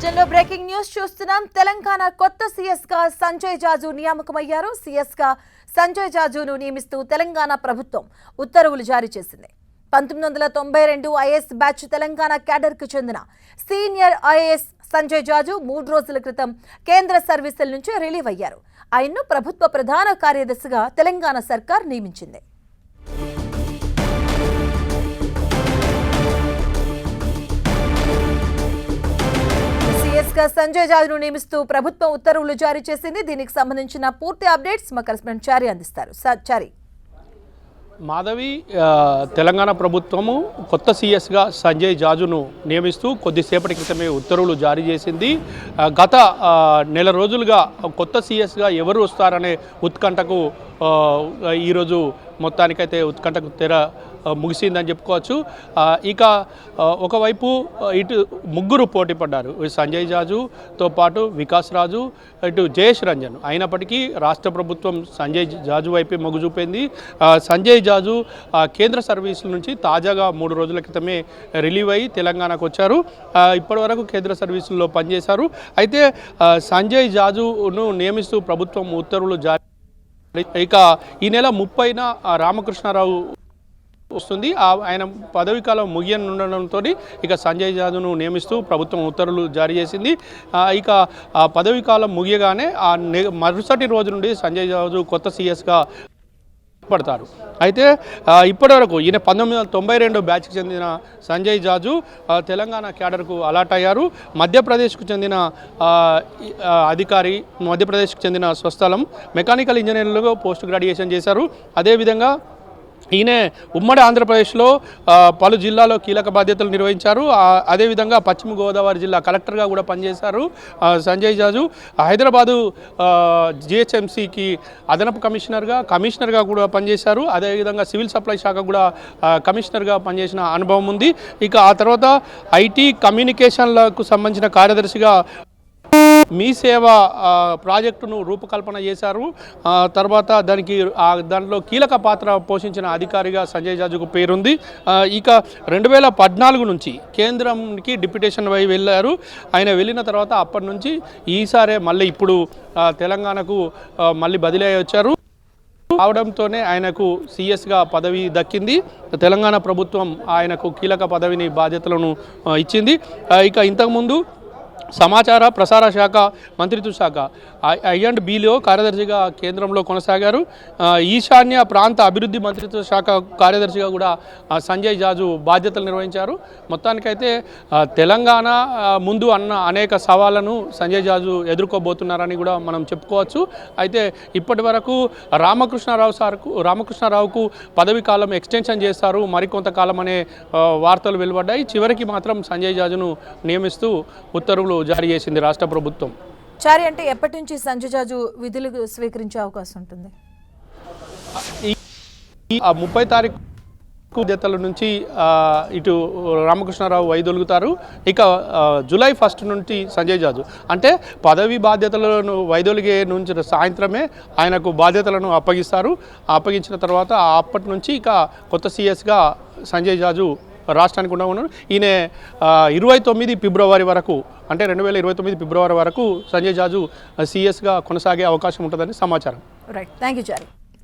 బులెటిన్లో breaking news చూస్తున్నాం. తెలంగాణ కొత్త సీఎస్ గా సంజయ్ జాజు నియామకమయ్యారు. సీఎస్ గా సంజయ్ జాజును నియమిస్తూ తెలంగాణ ప్రభుత్వం ఉత్తర్వులు జారీ చేసింది. 1992 ఐఏఎస్ బ్యాచ్ తెలంగాణ క్యాడర్ కు చెందిన సీనియర్ ఐఏఎస్ సంజయ్ జాజు 3 రోజుల క్రితం కేంద్ర సర్వీసుల నుంచి రిలీవ్ అయ్యారు. ఆయన్ను ప్రభుత్వ ప్రధాన కార్యదర్శిగా తెలంగాణ సర్కార్ నియమించింది. సంజయ్ జాజును నియమిస్తూ ప్రభుత్వం ఉత్తర్వులు జారీ చేసింది. దీనికి సంబంధించిన పూర్తి అప్డేట్స్ మా కరెస్పాండెంట్ చారి అందిస్తారు. చారి, మాధవి, తెలంగాణ ప్రభుత్వము కొత్త సీఎస్గా సంజయ్ జాజును నియమిస్తూ కొద్దిసేపటి క్రితమే ఉత్తర్వులు జారీ చేసింది. గత నెల రోజులుగా కొత్త సీఎస్గా ఎవరు వస్తారనే ఉత్కంఠకు ఈరోజు మొత్తానికైతే ఉత్కంఠకు తెర ముగిసిందని చెప్పుకోవచ్చు. ఇక ఒకవైపు ఇటు ముగ్గురు పోటీ పడ్డారు. సంజయ్ జాజుతో పాటు వికాస్ రాజు, ఇటు జయేష్ రంజన్. అయినప్పటికీ రాష్ట్ర ప్రభుత్వం సంజయ్ జాజు వైపే మొగ్గు చూపింది. సంజయ్ జాజు కేంద్ర సర్వీసుల నుంచి తాజాగా 3 రోజుల క్రితమే రిలీవ్ అయ్యి తెలంగాణకు వచ్చారు. ఇప్పటివరకు కేంద్ర సర్వీసుల్లో పనిచేశారు. అయితే సంజయ్ జాజును నియమిస్తూ ప్రభుత్వం ఉత్తర్వులు జారీ. ఇక ఈ నెల 30న రామకృష్ణారావు వస్తుంది. ఆయన పదవి కాలం ముగియనుండడంతో ఇక సంజయ్ జాజును నియమిస్తూ ప్రభుత్వం ఉత్తర్వులు జారీ చేసింది. ఇక పదవి కాలం ముగియగానే మరుసటి రోజు నుండి సంజయ్ జాజు కొత్త సీఎస్గా పడతారు. అయితే ఇప్పటివరకు ఈయన 1992 బ్యాచ్కి చెందిన సంజయ్ జాజు తెలంగాణ క్యాడర్కు అలాట్ అయ్యారు. మధ్యప్రదేశ్కు చెందిన అధికారి, మధ్యప్రదేశ్కు చెందిన స్వస్థలం మెకానికల్ ఇంజనీర్లుగా పోస్ట్ గ్రాడ్యుయేషన్ చేశారు. అదేవిధంగా ఈయన ఉమ్మడి ఆంధ్రప్రదేశ్లో పలు జిల్లాలో కీలక బాధ్యతలు నిర్వహించారు. అదేవిధంగా పశ్చిమ గోదావరి జిల్లా కలెక్టర్గా కూడా పనిచేశారు సంజయ్ జాజు. హైదరాబాదు జిహెచ్ఎంసీకి అదనపు కమిషనర్గా కూడా పనిచేశారు. అదేవిధంగా సివిల్ సప్లై శాఖ కూడా కమిషనర్గా పనిచేసిన అనుభవం ఉంది. ఇక ఆ తర్వాత ఐటీ కమ్యూనికేషన్లకు సంబంధించిన కార్యదర్శిగా మీ సేవ ప్రాజెక్టును రూపకల్పన చేశారు. తర్వాత దాంట్లో కీలక పాత్ర పోషించిన అధికారిగా సంజయ్ జాజుకు పేరుంది. ఇక 2014 నుంచి కేంద్రంకి డిప్యూటేషన్ అయి వెళ్ళారు. ఆయన వెళ్ళిన తర్వాత అప్పటి నుంచి ఈసారే మళ్ళీ ఇప్పుడు తెలంగాణకు మళ్ళీ బదిలీ అయి వచ్చారు. రావడంతోనే ఆయనకు సీఎస్గా పదవి దక్కింది. తెలంగాణ ప్రభుత్వం ఆయనకు కీలక పదవిని బాధ్యతలను ఇచ్చింది. ఇక ఇంతకుముందు సమాచార ప్రసార శాఖ మంత్రిత్వ శాఖ I&Bలో కార్యదర్శిగా కేంద్రంలో కొనసాగారు. ఈశాన్య ప్రాంత అభివృద్ధి మంత్రిత్వ శాఖ కార్యదర్శిగా కూడా సంజయ్ జాజు బాధ్యతలు నిర్వహించారు. మొత్తానికైతే తెలంగాణ ముందు అనేక సవాళ్లను సంజయ్ జాజు ఎదుర్కోబోతున్నారని కూడా మనం చెప్పుకోవచ్చు. అయితే ఇప్పటి వరకు రామకృష్ణారావుకు పదవి కాలం ఎక్స్టెన్షన్ చేస్తారు, మరికొంతకాలం అనే వార్తలు వెలువడ్డాయి. చివరికి మాత్రం సంజయ్ జాజును నియమిస్తూ ఉత్తర్వులు జారీ చేసింది రాష్ట్ర ప్రభుత్వం. చారి, అంటే ఎప్పటి నుంచి సంజయ్ జాజు విధులు స్వీకరించే అవకాశం ఉంటుంది? 30 తారీఖు బాధ్యతల నుంచి ఇటు రామకృష్ణారావు వైదొలుగుతారు. ఇక జూలై 1 నుండి సంజయ్ జాజు అంటే పదవి బాధ్యతలను వైదొలిగే నుంచి సాయంత్రమే ఆయనకు బాధ్యతలను అప్పగిస్తారు. అప్పగించిన తర్వాత అప్పటి నుంచి ఇక కొత్త సీఎస్గా సంజయ్ జాజు రాష్ట్రానికి ఉన్నారు. ఈయన 29 ఫిబ్రవరి వరకు, అంటే 2029 ఫిబ్రవరి వరకు సంజయ్ జాజు సీఎస్గా కొనసాగే అవకాశం ఉంటుందని సమాచారం. Right, thank you Chari.